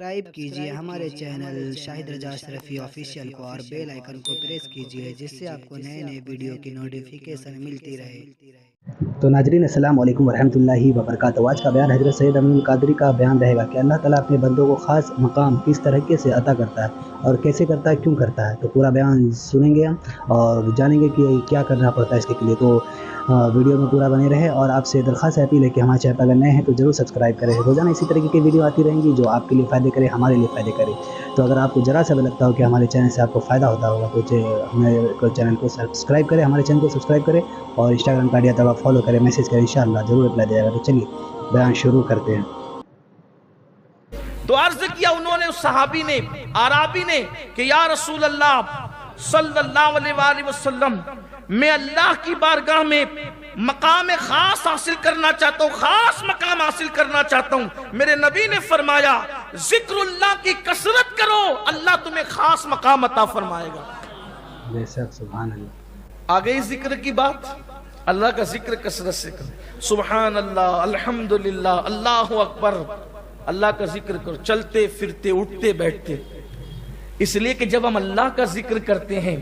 Subscribe کیجئے ہمارے channel شاہد رضا اشرفی official کو اور بیل آئیکن کو پریس کیجئے جس سے آپ کو نئے نئے ویڈیو کی نوٹیفیکیشن ملتی رہے۔ تو ناظرین السلام علیکم ورحمۃ اللہ وبرکاتہ۔ آج کا بیان حضرت سید امین القادری کا بیان رہے گا کہ اللہ تعالیٰ اپنے بندوں کو خاص مقام کس طریقے سے عطا کرتا ہے اور کیسے کرتا ہے، کیوں کرتا ہے۔ تو پورا بیان سنیں گے ہم اور جانیں گے کہ کیا کرنا پڑتا ہے اس کے لیے۔ تو ویڈیو میں پورا بنے رہے اور آپ سے درخواست اپیل ہے کہ ہمارے چینل پر اگر نئے ہیں تو ضرور سبسکرائب کریں۔ روزانہ اسی طریقے کی ویڈیو آتی رہیں گی جو آپ کے لیے فائدے کرے، ہمارے لیے فائدے کرے۔ تو اگر آپ کو ذرا سا بھی لگتا ہو کہ ہمارے چینل سے آپ کو فائدہ ہوتا ہوگا تو ہمارے چینل کو سبسکرائب کریں، ہمارے چینل کو سبسکرائب کریں اور انسٹاگرام کا آئیڈیا تھوڑا فالو کریں، میسیج کریں، انشاءاللہ ضرور رپلائی دے گا۔ تو چلیے بیان شروع کرتے ہیں۔ تو عرض کیا انہوں نے، اس صحابی نے، عرابی نے کہ یا رسول اللہ صلی اللہ علیہ وآلہ وسلم، میں اللہ کی بارگاہ میں مقام خاص حاصل کرنا چاہتا ہوں، خاص مقام حاصل کرنا چاہتا ہوں۔ میرے نبی نے فرمایا ذکر اللہ کی کثرت کرو، اللہ تمہیں خاص مقام عطا فرمائے گا۔ بے شک، سبحان اللہ۔ آگئی ذکر کی بات، اللہ کا ذکر کثرت سے کرو، سبحان اللہ، الحمدللہ، اللہ اکبر، اللہ کا ذکر کرو، چلتے پھرتے اٹھتے بیٹھتے۔ اس لیے کہ جب ہم اللہ کا ذکر کرتے ہیں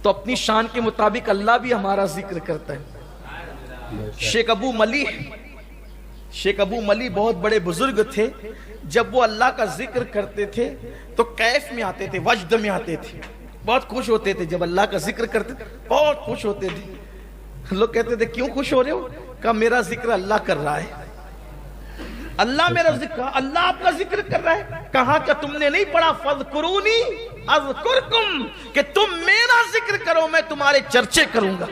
تو اپنی شان کے مطابق اللہ بھی ہمارا ذکر کرتا ہے۔ شیخ ابو ملی بہت بڑے بزرگ تھے، جب وہ اللہ کا ذکر کرتے تھے تو کیف میں آتے تھے، وجد میں آتے تھے، بہت خوش ہوتے تھے۔ جب اللہ کا ذکر کرتے تھے بہت خوش ہوتے تھے۔ لوگ کہتے تھے کیوں خوش ہو رہے ہو؟ کہا میرا ذکر اللہ کر رہا ہے، اللہ میرا ذکر، اللہ آپ کا ذکر کر رہا ہے۔ کہا کہ تم نے نہیں پڑھا فَاذْكُرُونِي أَذْكُرْكُمْ، کہ تم میرا ذکر کرو میں تمہارے چرچے کروں گا۔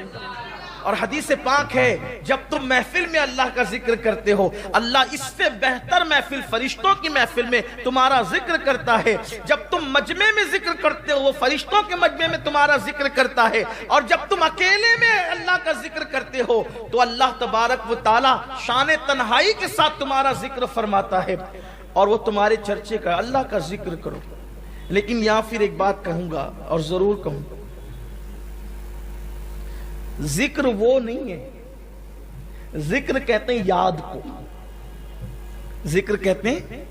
اور حدیث پاک ہے جب تم محفل میں اللہ کا ذکر کرتے ہو، اللہ اس سے بہتر محفل فرشتوں کی محفل میں تمہارا ذکر کرتا ہے۔ جب تم مجمع میں ذکر کرتے ہو وہ فرشتوں کے مجمع میں تمہارا ذکر کرتا ہے، اور جب تم اکیلے میں اللہ کا ذکر کرتے ہو تو اللہ تبارک و تعالی شان تنہائی کے ساتھ تمہارا ذکر فرماتا ہے اور وہ تمہارے چرچے کا، اللہ کا ذکر کرو۔ لیکن یہاں پھر ایک بات کہوں گا اور ضرور کہوں گا، ذکر وہ نہیں ہے، ذکر کہتے ہیں یاد کو، ذکر کہتے ہیں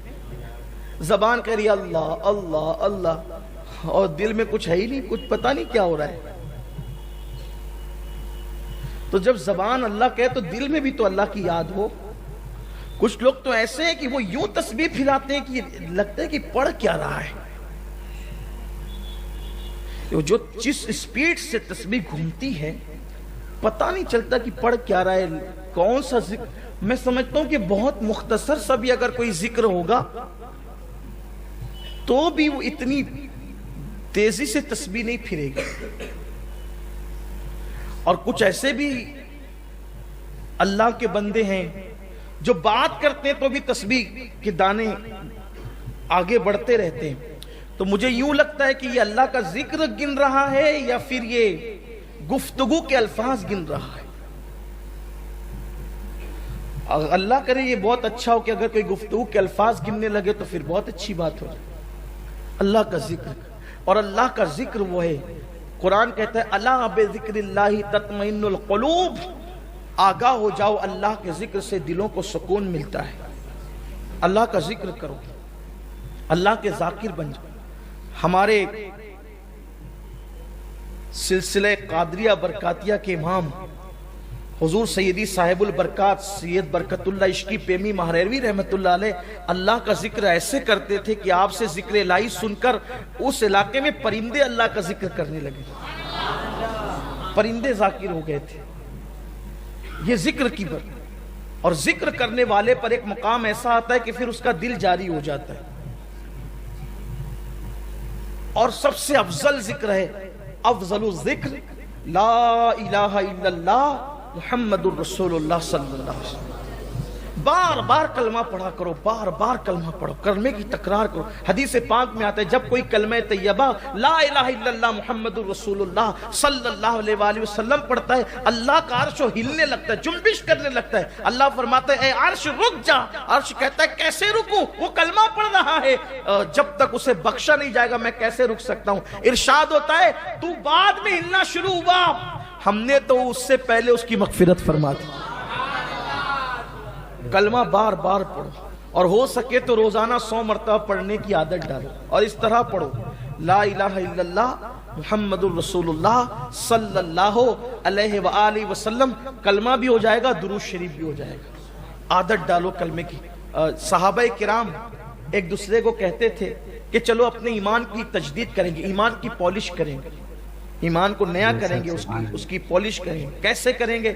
زبان کہہ رہی اللہ اللہ اللہ اور دل میں کچھ ہے ہی نہیں، کچھ پتہ نہیں کیا ہو رہا ہے۔ تو جب زبان اللہ کہے تو دل میں بھی تو اللہ کی یاد ہو۔ کچھ لوگ تو ایسے ہیں کہ وہ یوں تسبیح پھیلاتے ہیں کہ لگتا ہے کہ پڑھ کیا رہا ہے۔ جو جس سپیڈ سے تسبیح گھومتی ہے پتہ نہیں چلتا کہ پڑھ کیا رہا ہے، کون سا ذکر۔ میں سمجھتا ہوں کہ بہت مختصر سا بھی اگر کوئی ذکر ہوگا تو بھی وہ اتنی تیزی سے تسبیح نہیں پھرے گی۔ اور کچھ ایسے بھی اللہ کے بندے ہیں جو بات کرتے ہیں تو بھی تسبیح کے دانے آگے بڑھتے رہتے ہیں۔ تو مجھے یوں لگتا ہے کہ یہ اللہ کا ذکر گن رہا ہے یا پھر یہ گفتگو کے الفاظ گن رہا ہے۔ اللہ کرے یہ بہت اچھا ہو کہ اگر کوئی گفتگو کے الفاظ گننے لگے تو پھر بہت اچھی بات ہو جائے۔ اللہ کا ذکر، اور اللہ کا ذکر وہ ہے، قرآن کہتا ہے الا بذکر اللہ تطمئن القلوب، آگاہ ہو جاؤ اللہ کے ذکر سے دلوں کو سکون ملتا ہے۔ اللہ کا ذکر کرو، اللہ کے ذاکر بن جاؤ۔ ہمارے سلسلہ قادریہ برکاتیہ کے امام حضور سیدی صاحب البرکات سید برکت اللہ عشقی پیمی مہریروی رحمت اللہ علیہ اللہ کا ذکر ایسے کرتے تھے کہ آپ سے ذکر الہی سن کر اس علاقے میں پرندے اللہ کا ذکر کرنے لگے، پرندے ذاکر ہو گئے تھے۔ یہ ذکر کی برکت، اور ذکر کرنے والے پر ایک مقام ایسا آتا ہے کہ پھر اس کا دل جاری ہو جاتا ہے۔ اور سب سے افضل ذکر ہے، افضل الذکر لا الہ الا اللہ محمد الرسول اللہ صلی اللہ علیہ وسلم۔ بار بار کلمہ پڑھا کرو، بار بار کلمہ پڑھو، کلمے کی تکرار کرو۔ حدیث پاک میں آتا ہے جب کوئی کلمہ طیبہ لا الہ الا اللہ محمد الرسول اللہ صلی اللہ علیہ وآلہ وسلم پڑھتا ہے، اللہ کا عرش ہلنے لگتا ہے، جنبش کرنے لگتا ہے۔ اللہ فرماتا ہے اے عرش رک جا، عرش کہتا ہے کیسے رکوں، وہ کلمہ پڑھ رہا ہے، جب تک اسے بخشا نہیں جائے گا میں کیسے رک سکتا ہوں۔ ارشاد ہوتا ہے تو بعد میں ہلنا شروع ہوا، ہم نے تو اس سے پہلے اس کی مغفرت فرما دی۔ کلمہ بار بار پڑھو، اور ہو سکے تو روزانہ 100 مرتبہ پڑھنے کی عادت ڈالو اور اس طرح پڑھو لا الہ الا اللہ محمد الرسول اللہ صلی اللہ علیہ وآلہ وسلم. کلمہ بھی ہو جائے گا, درود شریف بھی ہو جائے گا. عادت ڈالو کلمے کی. صحابہ کرام ایک دوسرے کو کہتے تھے کہ چلو اپنے ایمان کی تجدید کریں گے, ایمان کی پالش کریں گے, ایمان کو نیا کریں گے, اس کی پالش کریں گے. کیسے کریں گے؟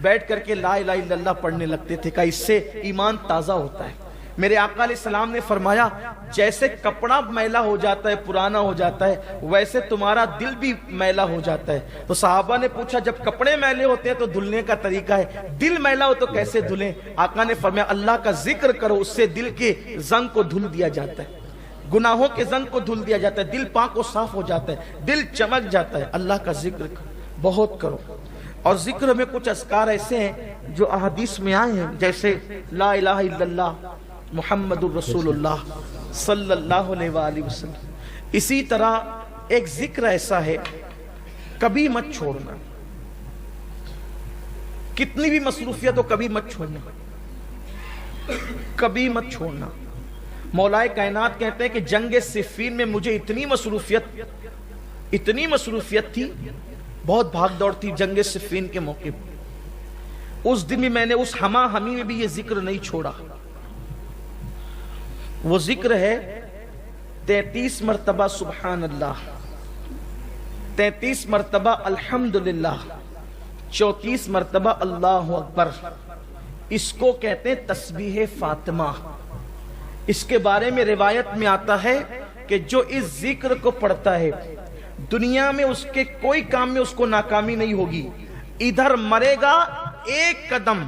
بیٹھ کر کے لا الہ الا اللہ پڑھنے لگتے تھے کہ اس سے ایمان تازہ ہوتا ہے. میرے آقا علیہ السلام نے فرمایا جیسے کپڑا میلا ہو جاتا ہے, پرانا ہو جاتا ہے, ویسے تمہارا دل بھی میلا ہو جاتا ہے. تو صحابہ نے پوچھا جب کپڑے میلے ہوتے ہیں تو دھلنے کا طریقہ ہے, دل میلا ہو تو کیسے دھلیں؟ آقا نے فرمایا اللہ کا ذکر کرو, اس سے دل کے زنگ کو دھل دیا جاتا ہے, گناہوں کے زنگ کو دھل دیا جاتا ہے, دل پاک و صاف ہو جاتا ہے, دل چمک جاتا ہے. اللہ کا ذکر بہت کرو. اور ذکر میں کچھ اذکار ایسے ہیں جو احادیث میں آئے ہیں, جیسے لا الہ الا اللہ محمد الرسول اللہ صلی اللہ علیہ وآلہ وسلم. اسی طرح ایک ذکر ایسا ہے کبھی مت چھوڑنا, کتنی بھی مصروفیت ہو کبھی مت چھوڑنا, کبھی مت چھوڑنا. مولائے کائنات کہتے ہیں کہ جنگ صفین میں مجھے اتنی مصروفیت تھی, بہت بھاگ دوڑ تھی جنگ صفین کے موقع پر. اس دن بھی میں نے اس ہما ہمی میں بھی یہ ذکر نہیں چھوڑا. وہ ذکر ہے 33 مرتبہ سبحان اللہ, 33 مرتبہ الحمدللہ, 34 مرتبہ اللہ اکبر. اس کو کہتے ہیں تسبیح فاطمہ. اس کے بارے میں روایت میں آتا ہے کہ جو اس ذکر کو پڑھتا ہے دنیا میں اس کے کوئی کام میں اس کو ناکامی نہیں ہوگی. ادھر مرے گا ایک قدم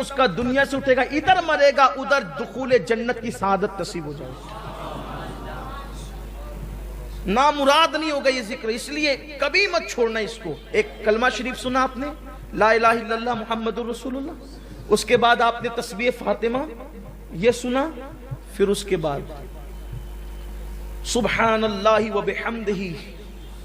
اس کا دنیا سے اٹھے گا, ادھر مرے گا ادھر دخول جنت کی سعادت نصیب ہو جائے گی. نامراد نہیں ہوگا یہ ذکر, اس لیے کبھی مت چھوڑنا اس کو. ایک کلمہ شریف سنا آپ نے لا الہ الا اللہ محمد الرسول اللہ, اس کے بعد آپ نے تسبیح فاطمہ یہ سنا, پھر اس کے بعد سبحان اللہ وبحمدہ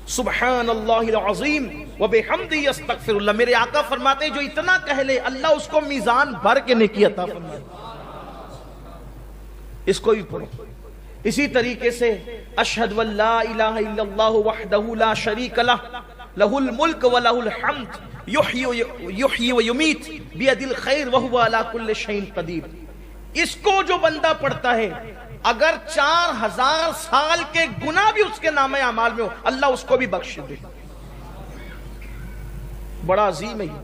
سبحان اللہ العظیم وبحمدہ استغفر اللہ. میرے آقا فرماتے ہیں جو اتنا کہہ لے اللہ اس کو میزان بھر کے نیکی عطا فرمائے. اس کو بھی پڑھو. اسی طریقے سے اشہد ان لا الہ الا اللہ وحدہ لا شریک لہ لہ الملک ولہ الحمد یحیی ویمیت بیدہ الخیر وہو علی کل شیء قدیر. اس کو جو بندہ پڑھتا ہے اگر 4000 سال کے گناہ بھی اس کے نامہ اعمال میں ہو اللہ اس کو بھی بخش دے. بڑا عظیم ہے یہ.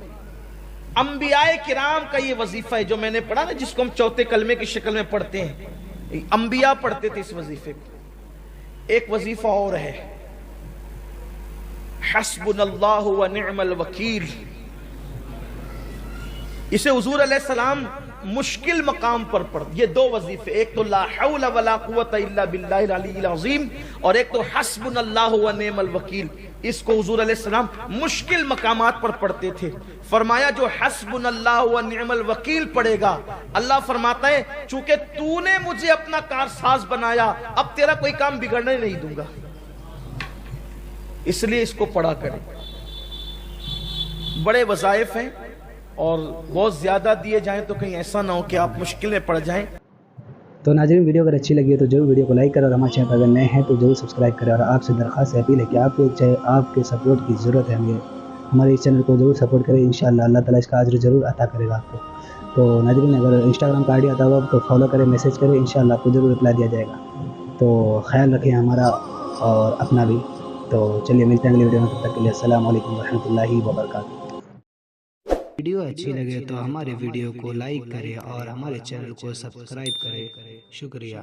انبیاء کرام کا یہ وظیفہ ہے جو میں نے پڑھا نا, جس کو ہم چوتھے کلمے کی شکل میں پڑھتے ہیں. انبیاء پڑھتے تھے اس وظیفے کو. ایک وظیفہ اور ہے حسبنا اللہ ونعم الوکیل. اسے حضور علیہ السلام مشکل مقام پر پڑھ. یہ دو وظیفے, ایک تو لا حول ولا قوت الا باللہ العلی العظیم, اور ایک تو حسبنا اللہ ونعم الوکیل. اس کو حضور علیہ السلام مشکل مقامات پر پڑھتے تھے. فرمایا جو حسبنا اللہ ونعم الوکیل پڑھے گا, اللہ فرماتا ہے چونکہ تو نے مجھے اپنا کارساز بنایا اب تیرا کوئی کام بگڑنے نہیں دوں گا, اس لیے اس کو پڑھا کریں. بڑے وظائف ہیں اور بہت زیادہ دیے جائیں تو کہیں ایسا نہ ہو کہ آپ مشکل میں پڑ جائیں. تو ناظرین ویڈیو اگر اچھی لگی ہے تو ضرور ویڈیو کو لائک کریں, اور ہمارے چینل پر اگر نئے ہیں تو ضرور سبسکرائب کریں. اور آپ سے درخواست اپیل ہے کہ آپ کے سپورٹ کی ضرورت ہے, ہمارے اس چینل کو ضرور سپورٹ کریں. انشاءاللہ اللہ تعالیٰ اس کا اجر ضرور عطا کرے گا آپ کو. تو ناظرین اگر انسٹاگرام کا آئی ڈی آتا ہوا تو فالو کریں, میسیج کریں, انشاءاللہ آپ کو ضرور رپلائی دیا جائے گا. تو خیال رکھیں ہمارا اور اپنا بھی. تو چلیے ملتے ہیں اگلی ویڈیو میں, تب تک کے لیے السلام علیکم ورحمۃ اللہ وبرکاتہ. ویڈیو اچھی لگے تو ہمارے ویڈیو کو لائک کریں اور ہمارے چینل کو سبسکرائب کریں. شکریہ.